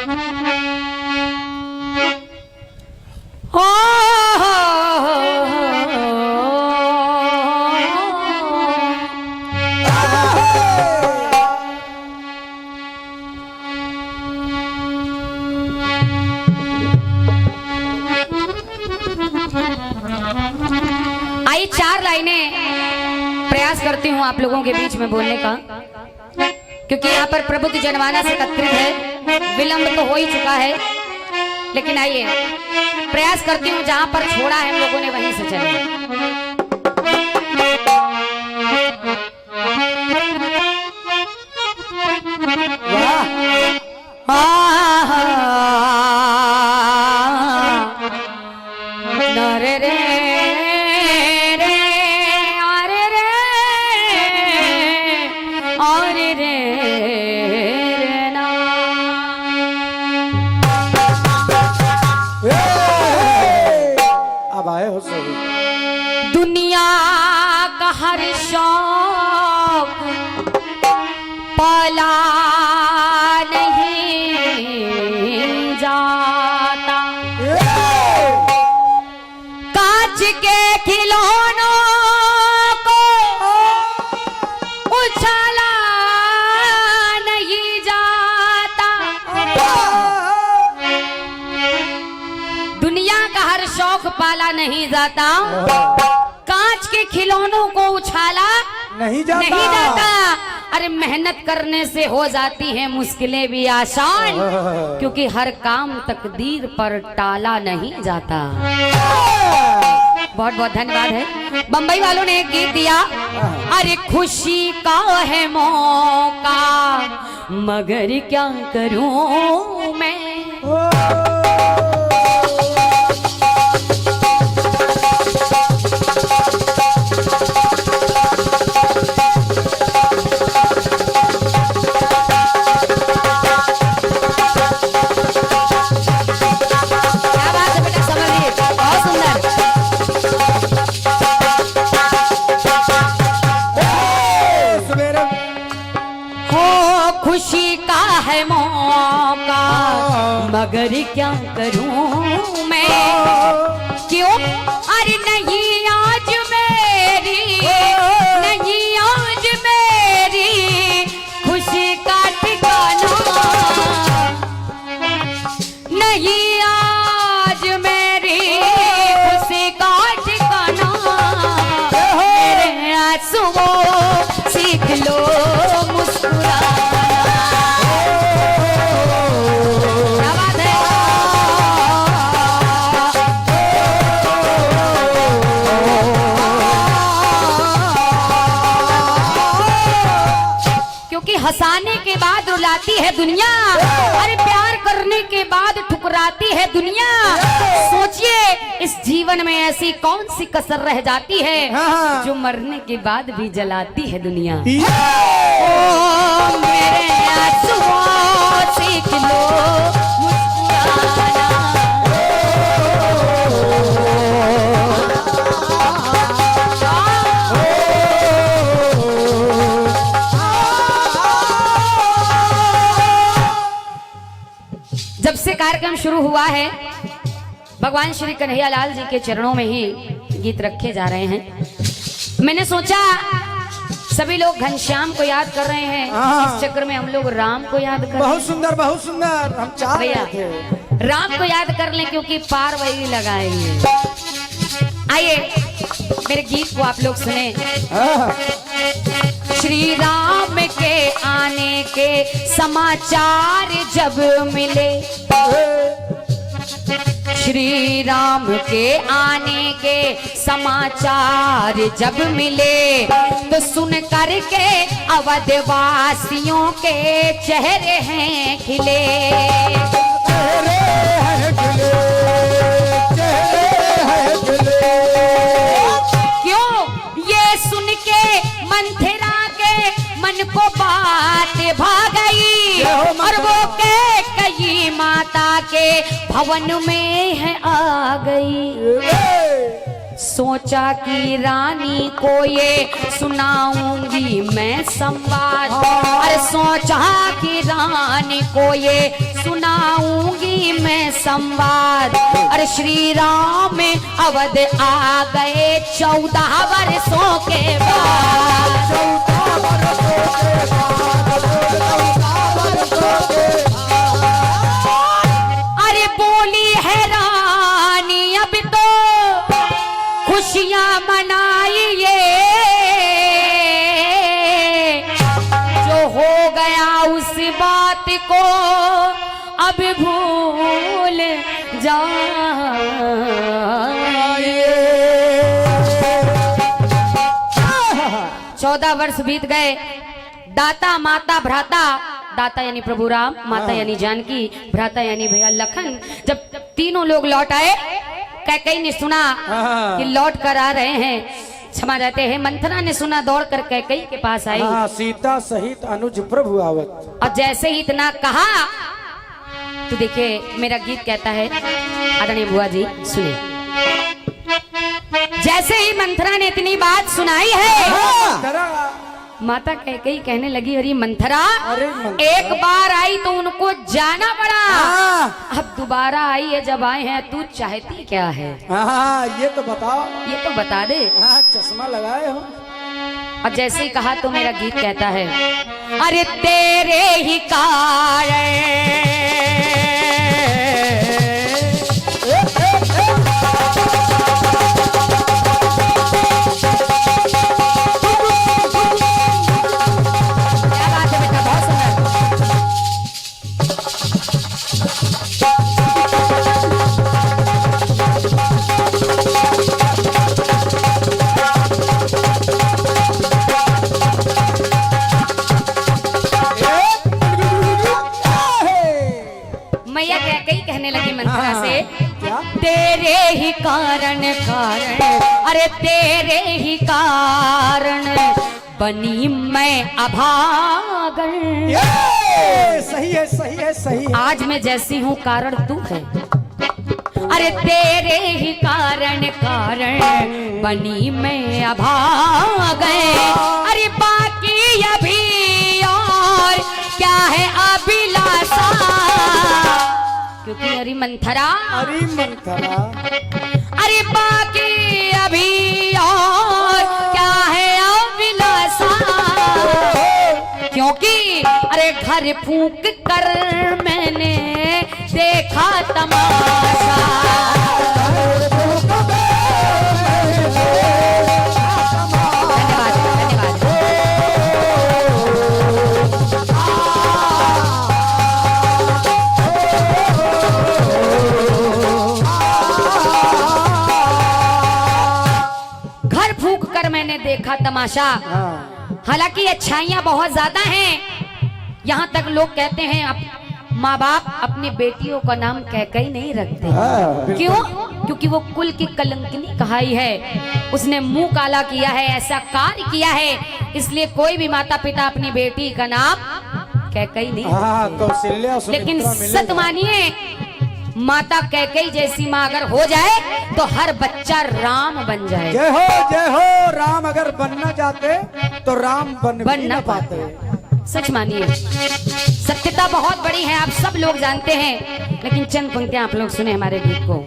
आई 4 लाइनें प्रयास करती हूँ आप लोगों के बीच में बोलने का, क्योंकि यहाँ पर प्रबुद्ध जनमानस एकत्रित है। विलंब तो हो ही चुका है, लेकिन आइए प्रयास करती हूँ जहां पर छोड़ा है हम लोगों ने वहीं से चले। दुनिया का हर शौक पाला नहीं जाता, कांच के खिलौनों को उछाला नहीं जाता। दुनिया का हर शौक पाला नहीं जाता, कांच के खिलौनों को उछाला नहीं जाता। अरे मेहनत करने से हो जाती है मुश्किलें भी आसान, क्योंकि हर काम तकदीर पर टाला नहीं जाता। बहुत बहुत धन्यवाद है। बंबई वालों ने एक गीत दिया, अरे खुशी का है मौका मगर क्या करूं मैं। खुशी का है मौका मगर क्या करूं मैं, क्यों अरे नहीं आज मेरी, नहीं आज मेरी खुशी का ठिकाना, नहीं आज मेरी खुशी का ठिकाना। मेरे आंसुओं सीख लो मुस्कुराना। हंसाने के बाद रुलाती है दुनिया, अरे प्यार करने के बाद ठुकराती है दुनिया। सोचिए इस जीवन में ऐसी कौन सी कसर रह जाती है जो मरने के बाद भी जलाती है दुनिया। ओ मेरे आंसुओं सीख लो मुस्कुराना। जब से कार्यक्रम शुरू हुआ है भगवान श्री कन्हैया लाल जी के चरणों में ही गीत रखे जा रहे हैं। मैंने सोचा सभी लोग घनश्याम को याद कर रहे हैं, इस चक्कर में हम लोग राम को याद कर। बहुत सुंदर बहुत सुंदर। हम चाह रहे थे राम को याद कर लें, क्योंकि पार वही लगाएंगे। आइए मेरे गीत को आप लोग सुने। श्री राम के आने के समाचार जब मिले, श्री राम के आने के समाचार जब मिले, तो सुन करके अवधवासियों के चेहरे हैं खिले। चेहरे हैं खिले, चेहरे हैं खिले। क्यों ये सुन के मंथरा मन को बात भा गई, और वो के कई माता के भवन में है आ गई। सोचा कि रानी को ये सुनाऊंगी मैं संवाद, अरे सोचा कि रानी को ये सुनाऊंगी संवाद। अरे श्री राम अवध आ गए 14 वर्षों के बाद। अरे बोली है रानी अब तो खुशियां मनाइए, जो हो गया उस बात को अब भूल जाइए। 14 वर्ष बीत गए। दाता माता भ्राता, दाता यानी प्रभु राम, माता यानी जानकी, भ्राता यानी भैया लखन, जब तीनों लोग लौट आए, कैकेयी ने सुना कि लौट कर आ रहे हैं, क्षमा जाते हैं, मंथरा ने सुना, दौड़ कर कैकेयी के पास आई। सीता सहित अनुज प्रभु आवत। और जैसे ही इतना कहा तो देखिए मेरा गीत कहता है, आदरणीय बुआ जी सुने। जैसे ही मंथरा ने इतनी बात सुनाई है, माता कैकेयी कहने लगी, अरे मंथरा, एक बार आई तो उनको जाना पड़ा, अब दोबारा आई है, जब आए हैं तू चाहती क्या है? ये तो बताओ, ये तो बता दे। चश्मा लगाए हो। और जैसे ही कहा तो मेरा गीत कहता है, अरे तेरे ही कारण तेरे ही कारण अरे तेरे ही कारण बनी मैं अभागन। सही है, सही है, सही है। आज मैं जैसी हूँ कारण तू है। अरे तेरे ही कारण बनी मैं अभागन। अरे बाकी अभी और क्या है अभिलाषा, क्योंकि अरे मंथरा, अरे बाकी अभी और क्या है अभिलाषा, क्योंकि अरे घर फूंक कर मैंने देखा तमाशा। मैंने देखा तमाशा। हालांकि अच्छाइयां बहुत ज्यादा हैं, यहाँ तक लोग कहते हैं अब माँ बाप अपनी बेटियों का नाम कैकेयी नहीं रखते। क्यों? क्योंकि वो कुल की कलंकिनी कहाई है, उसने मुंह काला किया है, ऐसा कार्य किया है, इसलिए कोई भी माता पिता अपनी बेटी का नाम कैकेयी नहीं रखते। लेकिन सत मानिए, माता कैकेयी जैसी माँ अगर हो जाए तो हर बच्चा राम बन जाए। जय हो, जय हो। राम अगर बनना चाहते तो राम बन ना पाते। सच मानिए, सत्यता बहुत बड़ी है, आप सब लोग जानते हैं, लेकिन चंद पंक्तियां आप लोग सुने हमारे गीत को।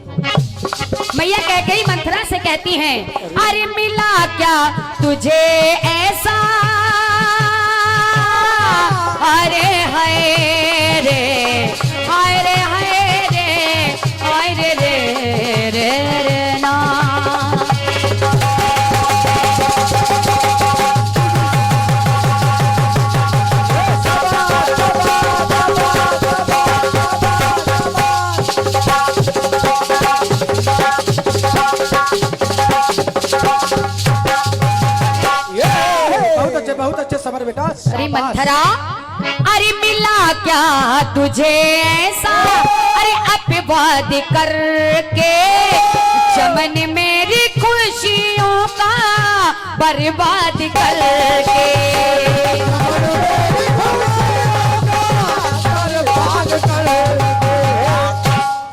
मैया कैकेयी मंथरा से कहती हैं, अरे मिला क्या तुझे ऐसा, अरे हाय रे, हाय रे, हाय रे, हाय रे रे रे रे ना। बहुत अच्छे समर बेटा। अरे मंथरा, अरे मिला क्या तुझे ऐसा, अरे अपवाद करके चमन मेरी खुशियों का बर्बाद करके।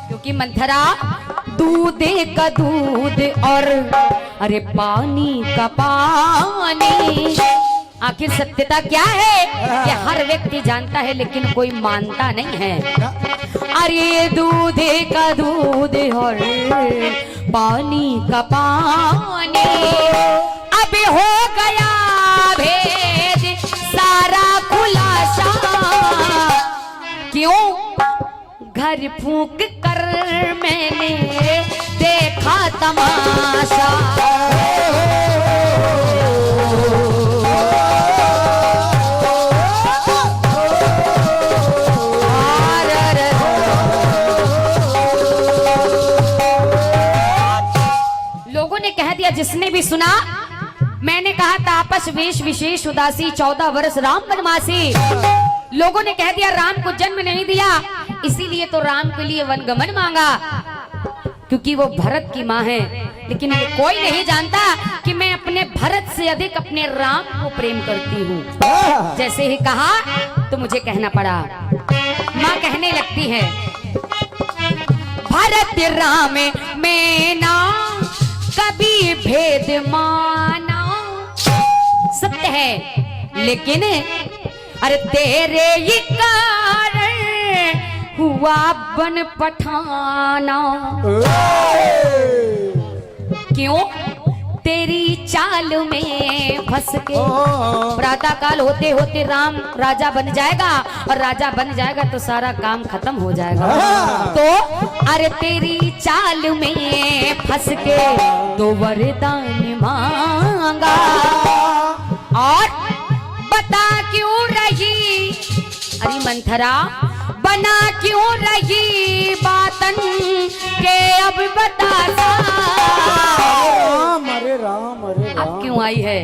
क्योंकि मंथरा दूध का दूध और अरे पानी का पानी, आखिर सत्यता क्या है ये हर व्यक्ति जानता है, लेकिन कोई मानता नहीं है। अरे दूध का दूध और पानी का पानी, अब हो गया भेद सारा खुलासा। क्यों? घर फूंक कर मैंने देखा तमाशा। लोगों ने कह दिया, जिसने भी सुना, मैंने कहा तापस वेश विशेष उदासी 14 वर्ष राम वनवासी। लोगों ने कह दिया राम को जन्म नहीं दिया, इसीलिए तो राम के लिए वनगमन मांगा, क्योंकि वो भरत की माँ है। लेकिन ये कोई नहीं जानता कि मैं अपने भरत से अधिक अपने राम को प्रेम करती हूँ। जैसे ही कहा तो मुझे कहना पड़ा। माँ कहने लगती है, भरत राम में ना कभी भेद माना। सत्य है, लेकिन अरे तेरे ही कारण हुआ बन पठाना। क्यों? तेरी चाल में फंस के। प्रातः काल होते होते राम राजा बन जाएगा, और राजा बन जाएगा तो सारा काम खत्म हो जाएगा। तो अरे तेरी चाल में फंस के तो वरदान मांगा, और बता क्यों रही अरे मंथरा, बना क्यों रही बातन के अब बता। अरे राम, अरे राम। अब क्यों आई है?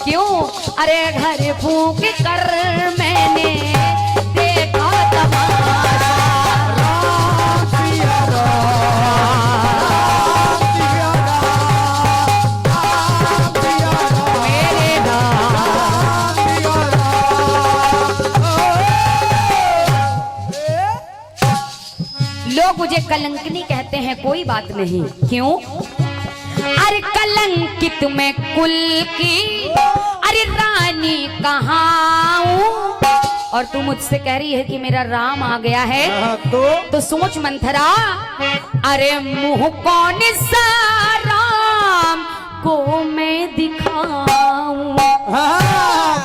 क्यों? अरे घर फूंक कर मैंने देखा तमाशा। राम सिया राम, सिया राम, राम सिया राम, मेरे राम सिया राम। लोग मुझे कलंकिनी कहते हैं, कोई बात नहीं। क्यों? अरे कलंकित में कुल की अरे रानी कहाँ हूँ, और तू मुझसे कह रही है कि मेरा राम आ गया है। तो सोच मंथरा, अरे मुंह कौन सा राम को मैं दिखाऊं।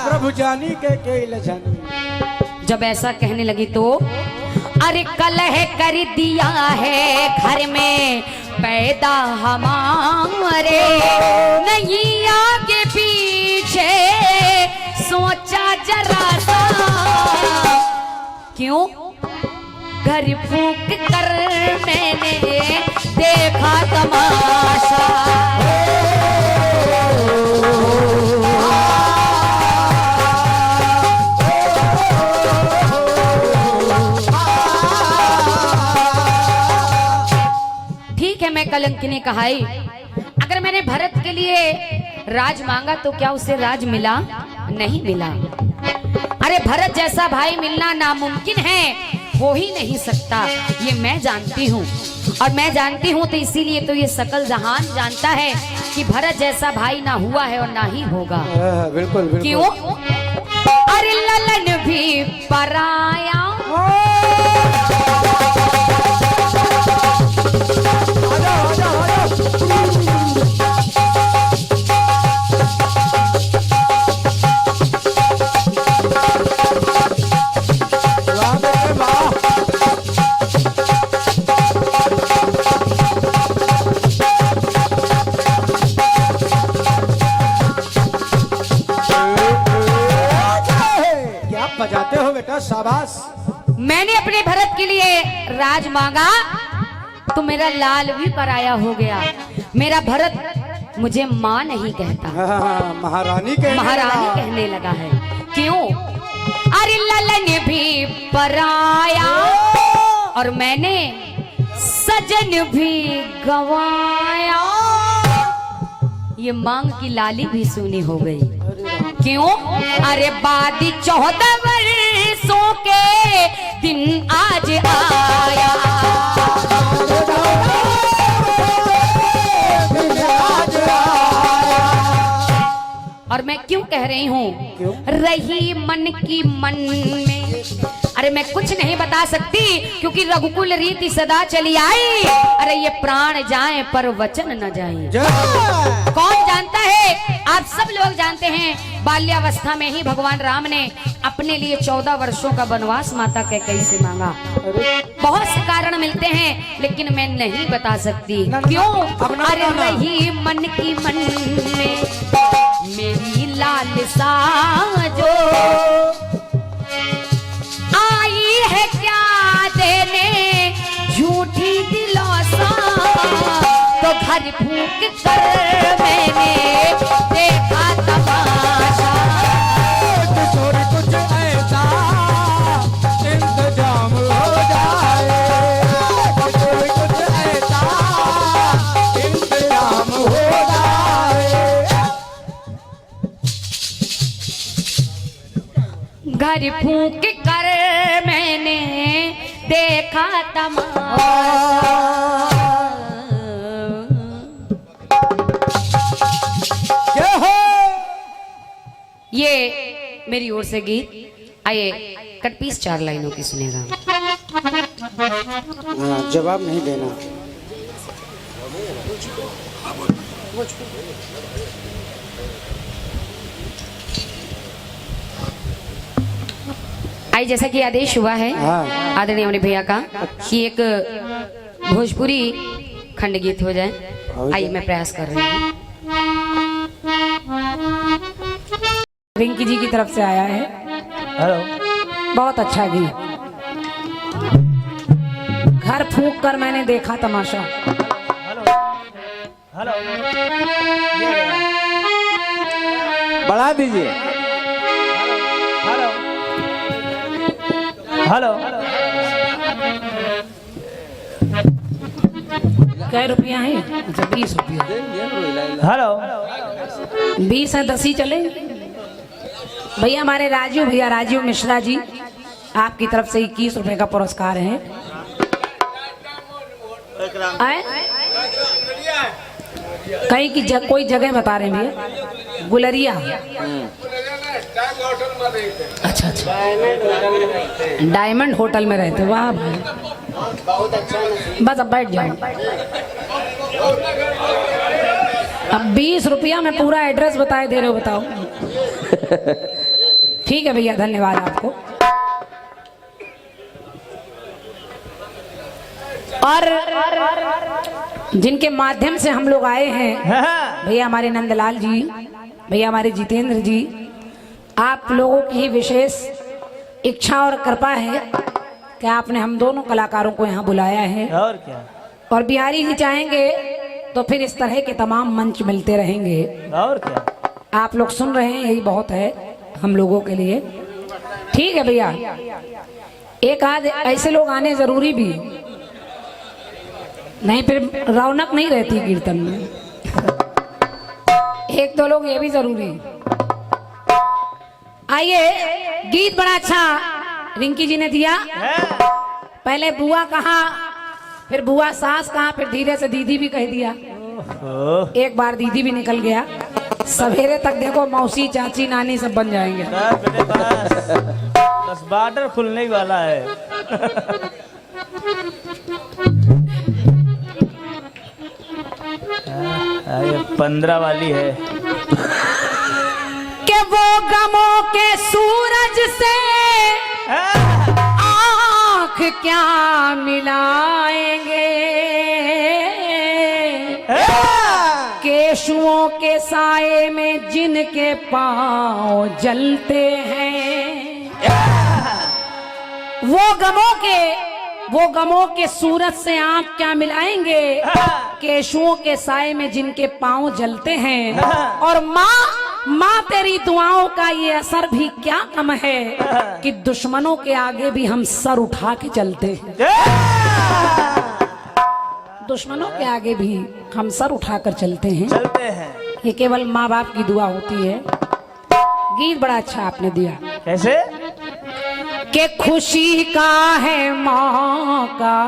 प्रभु जानी के लजानी। जब ऐसा कहने लगी तो अरे कलह कर दिया है घर में पैदा हमारे, नहीं आगे पीछे सोचा जरा सा। क्यों? घर फूंक कर मैंने देखा तमाशा। मैं कलंकिनी कहाई, अगर मैंने भरत के लिए राज मांगा तो क्या उसे राज मिला? नहीं मिला। अरे भरत जैसा भाई मिलना नामुमकिन है, हो ही नहीं सकता, ये मैं जानती हूँ। और मैं जानती हूँ तो इसीलिए तो ये सकल जहान जानता है कि भरत जैसा भाई ना हुआ है और ना ही होगा। बिल्कुल, बिल्कुल। क्यों? अरे ललन भी पराया। बजाते हो बेटा, शाबाश। मैंने अपने भरत के लिए राज मांगा तो मेरा लाल भी पराया हो गया। मेरा भरत मुझे माँ नहीं कहता, महारानी कहने लगा है। क्यों? अरे ललन भी पराया और मैंने सजन भी गवाया। ये मांग की लाली भी सुनी हो गई। क्यों? अरे बादी 14 वर्षों के दिन आज आया। और मैं क्यों कह रही हूँ? रही मन की मन में अरे मैं कुछ नहीं बता सकती क्योंकि रघुकुल रीति सदा चली आई। अरे ये प्राण जाए पर वचन न जाए। कौन जानता है? आप सब लोग जानते हैं बाल्यावस्था में ही भगवान राम ने अपने लिए 14 वर्षों का वनवास माता कैकेयी से मांगा। बहुत से कारण मिलते हैं लेकिन मैं नहीं बता सकती। क्यों? अरे रही मन की मन में मेरी लालसा जो आई है क्या देने झूठी दिलासा। तो घर फूंक कर मैंने देखा तमाशा। कुछ ऐसा इंतजाम हो जाए, कुछ ऐसा इंतजाम हो जाए। घर फूंक कर मैंने देखा तमाशा। ये मेरी ओर से गीत। आइए कट पीस 4 लाइनों की सुनेगा। जवाब नहीं देना। आई जैसा कि आदेश हुआ है हाँ। आदरणीय अपने भैया का कि एक भोजपुरी खंड गीत हो जाए। आइए मैं प्रयास कर रही हूँ। रिंकी जी की तरफ से आया है। हेलो, बहुत अच्छा गीत। घर फूंक कर मैंने देखा तमाशा। हेलो, बढ़ा दीजिए। हेलो, हेलो, कै रुपया है? अच्छा 20 रुपया। हेलो, 20 है, 10 ही चले। भैया हमारे राजीव भैया, राजीव मिश्रा जी, आपकी तरफ से 21 रुपए का पुरस्कार है। कहीं की कोई जगह बता रहे हैं भैया? गुलरिया। अच्छा अच्छा, डायमंड होटल में रहते। वाह भाई, बस अब बैठ जाओ। अब 20 रुपया में पूरा एड्रेस बताए दे रहे हो, बताओ। ठीक है भैया, धन्यवाद आपको। और जिनके माध्यम से हम लोग आए हैं, भैया हमारे नंदलाल जी, भैया हमारे जितेंद्र जी, आप लोगों की विशेष इच्छा और कृपा है कि आपने हम दोनों कलाकारों को यहाँ बुलाया है। और क्या? और बिहारी जी चाहेंगे तो फिर इस तरह के तमाम मंच मिलते रहेंगे। और क्या? आप लोग सुन रहे हैं, यही बहुत है हम लोगों के लिए। ठीक है भैया, एक आध ऐसे लोग आने जरूरी भी, नहीं फिर रौनक नहीं रहती कीर्तन में। एक दो लोग ये भी जरूरी। आइए, गीत बड़ा अच्छा रिंकी जी ने दिया। पहले बुआ कहा, फिर बुआ सास कहा, फिर धीरे से दीदी भी कह दिया। एक बार दीदी भी निकल गया। सवेरे तक देखो मौसी, चाची, नानी सब बन जाएंगे। बस बॉर्डर खुलने ही वाला है। ये 15 वाली है कि वो गमों के सूरज से आँख क्या मिलाएंगे, केशुओं के साए में जिनके पाँव जलते हैं। वो गमों के सूरज से आँख क्या मिलाएंगे, केशुओं के साए में जिनके पाँव जलते हैं। और माँ तेरी दुआओं का ये असर भी क्या कम है कि दुश्मनों के आगे भी हम सर उठा के चलते हैं। दुश्मनों के आगे भी हम सर उठाकर चलते हैं। ये केवल माँ बाप की दुआ होती है। गीत बड़ा अच्छा आपने दिया। कैसे? कि खुशी का है मौका,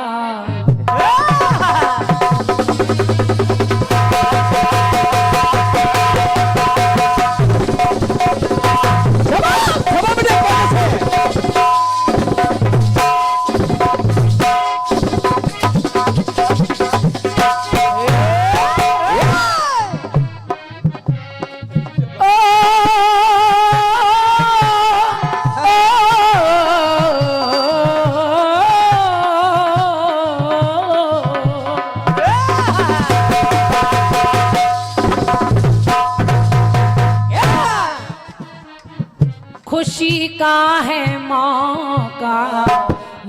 का है मौका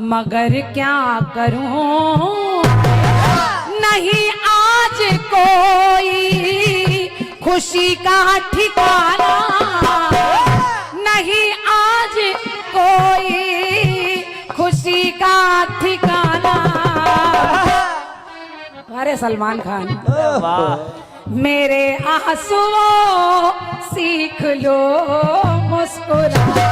मगर क्या करूं, नहीं आज कोई खुशी का ठिकाना, नहीं आज कोई खुशी का ठिकाना। अरे सलमान खान, वाह मेरे आंसुओं सीख लो मुस्कुराना।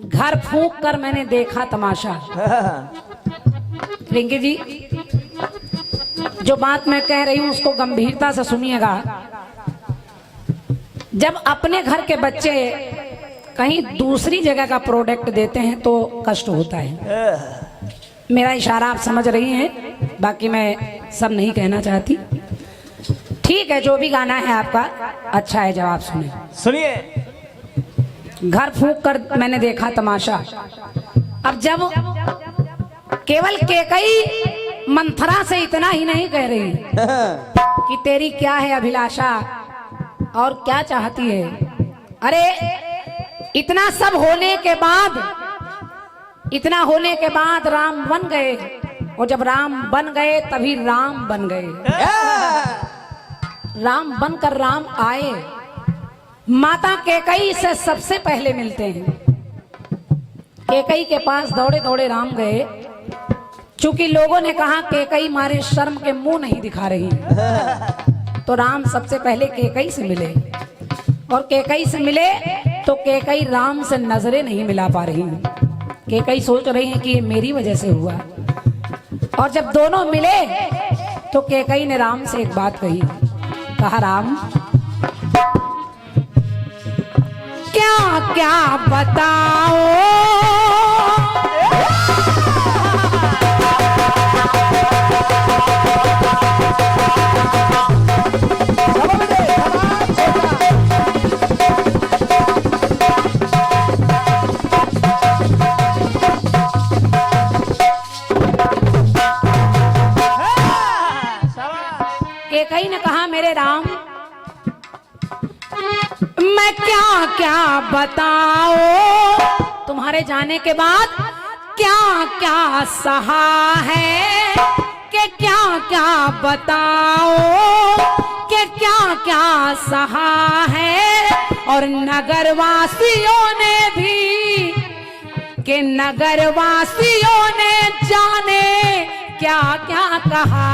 घर फूंक कर मैंने देखा तमाशा। रिंकी जी, जो बात मैं कह रही हूं उसको गंभीरता से सुनिएगा। जब अपने घर के बच्चे कहीं दूसरी जगह का प्रोडक्ट देते हैं तो कष्ट होता है। मेरा इशारा आप समझ रही हैं, बाकी मैं सब नहीं कहना चाहती। ठीक है, जो भी गाना है आपका अच्छा है, जवाब सुने। सुनिए। घर फूंक कर मैंने देखा तमाशा। अब जब केवल केकई मंथरा से इतना ही नहीं कह रही कि तेरी क्या है अभिलाषा और क्या चाहती है, अरे इतना सब होने के बाद, इतना होने के बाद राम बन गए, और जब राम बन गए तभी राम बन गए। राम बनकर राम आए, माता केकई से सबसे पहले मिलते हैं। केकई के पास दौड़े दौड़े राम गए, चूंकि लोगों ने कहा केकई मारे शर्म के मुंह नहीं दिखा रही, तो राम सबसे पहले केकई से मिले, और केकई से मिले तो केकई राम से नजरें नहीं मिला पा रही। केकई सोच रही हैं कि ये मेरी वजह से हुआ। और जब दोनों मिले तो केकई ने राम से एक बात कही, कहा राम क्या क्या बताओ, केकई ने कहा मेरे राम मैं क्या क्या बताओ, तुम्हारे जाने के बाद क्या क्या सहा है, कि क्या क्या बताओ, कि क्या क्या सहा है। और नगरवासियों ने भी, कि नगरवासियों ने जाने क्या क्या कहा।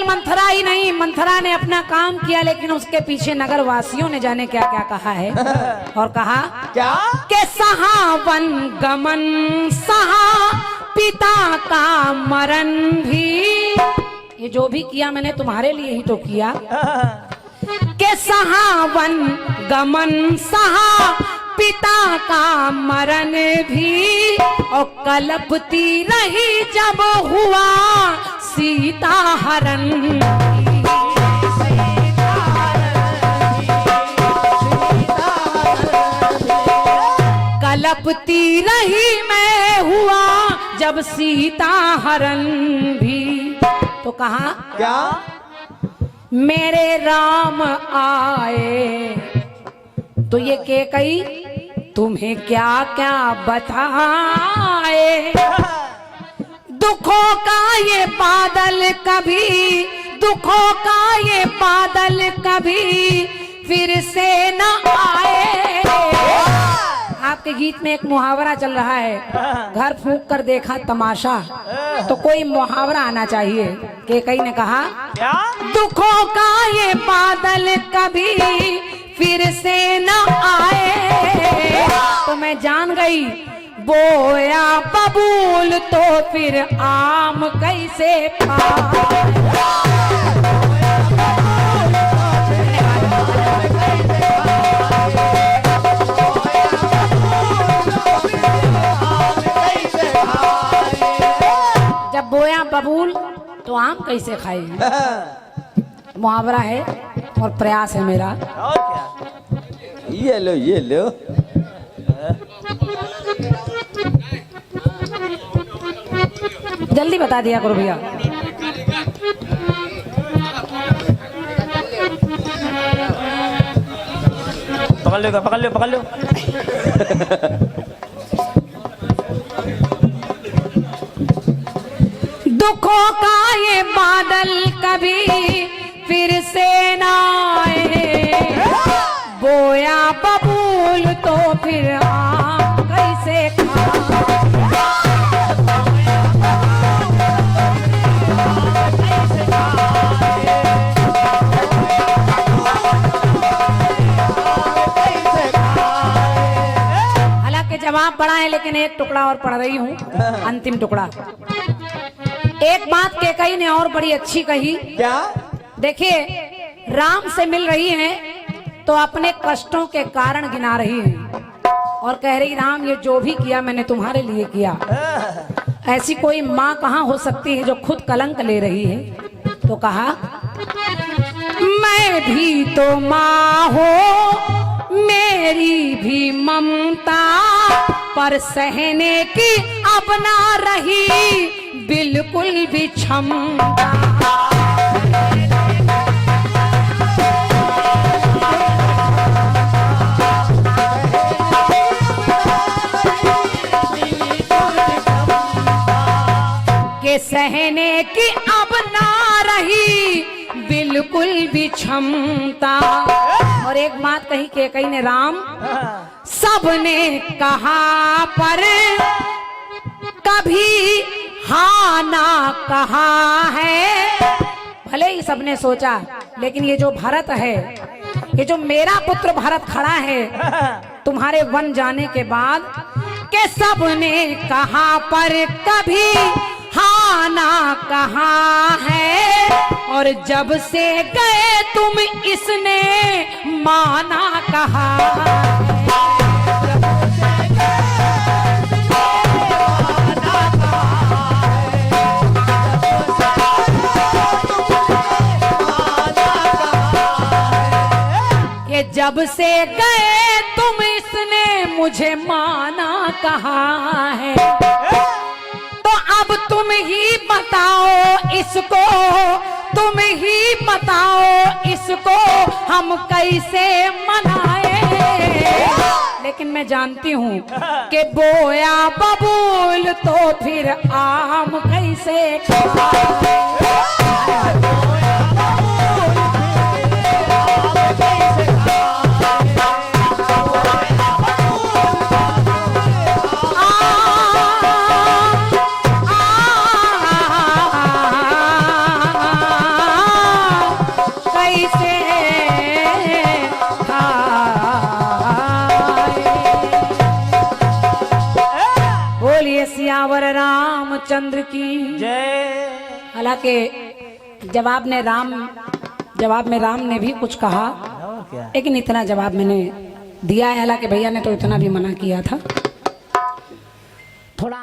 मंथरा ही नहीं, मंथरा ने अपना काम किया, लेकिन उसके पीछे नगर वासियों ने जाने क्या क्या कहा है। और कहा क्या के सहावन गमन सहा पिता का मरण भी, ये जो भी किया मैंने तुम्हारे लिए ही तो किया। के सहावन गमन सहा पिता का मरण भी, और कलपती रही जब हुआ सीता हरण। कलपती रही मैं हुआ जब सीता हरण भी, तो कहा क्या मेरे राम आए, तो ये केकई तुम्हें क्या क्या बताए। दुखों का ये बादल कभी, दुखों का ये बादल कभी फिर से न आए। आपके गीत में एक मुहावरा चल रहा है, घर फूंक कर देखा तमाशा, तो कोई मुहावरा आना चाहिए। केकई ने कहा क्या? दुखों का ये बादल कभी फिर से न आए। तो मैं जान गई बोया बबूल तो फिर आम कैसे पाए। बोया बबूल तो आम कैसे खाए। मुहावरा है और प्रयास है मेरा। और क्या, ये लो ये लो। जल्दी बता दिया करो भैया। पकड़ लो पकड़ लो पकड़ लो। दुखों का ये बादल कभी फिर से ना आए, बोया बबूल तो फिर आम कैसे खाए। हालांकि जवाब बड़ा है लेकिन एक टुकड़ा और पढ़ रही हूँ, अंतिम टुकड़ा। एक बात केकई ने और बड़ी अच्छी कही। क्या? देखिए, राम से मिल रही हैं तो अपने कष्टों के कारण गिना रही हैं और कह रही राम ये जो भी किया मैंने तुम्हारे लिए किया। ऐसी कोई माँ कहाँ हो सकती है जो खुद कलंक ले रही है। तो कहा मैं भी तो माँ हो, मेरी भी ममता, पर सहने की अब ना रही बिल्कुल भी क्षमता। के सहने की अब ना रही बिल्कुल भी क्षमता। और एक बात कही के कही ने राम, सबने कहा पर कभी हाँ ना कहा है। भले ही सबने सोचा लेकिन ये जो भरत है, ये जो मेरा पुत्र भरत खड़ा है तुम्हारे वन जाने के बाद, के सबने कहा पर कभी हाँ ना कहा है। और जब से गए तुम इसने माना कहा। जब से गए तुम इसने मुझे माना कहा है। तो अब तुम ही बताओ इसको, तुम ही बताओ इसको हम कैसे मनाए। लेकिन मैं जानती हूँ कि बोया बबूल तो फिर आम कैसे खाए। सियावर रामचंद्र की जय। हालांकि जवाब में राम ने भी कुछ कहा, लेकिन इतना जवाब मैंने दिया है। हालांकि भैया ने तो इतना भी मना किया था थोड़ा।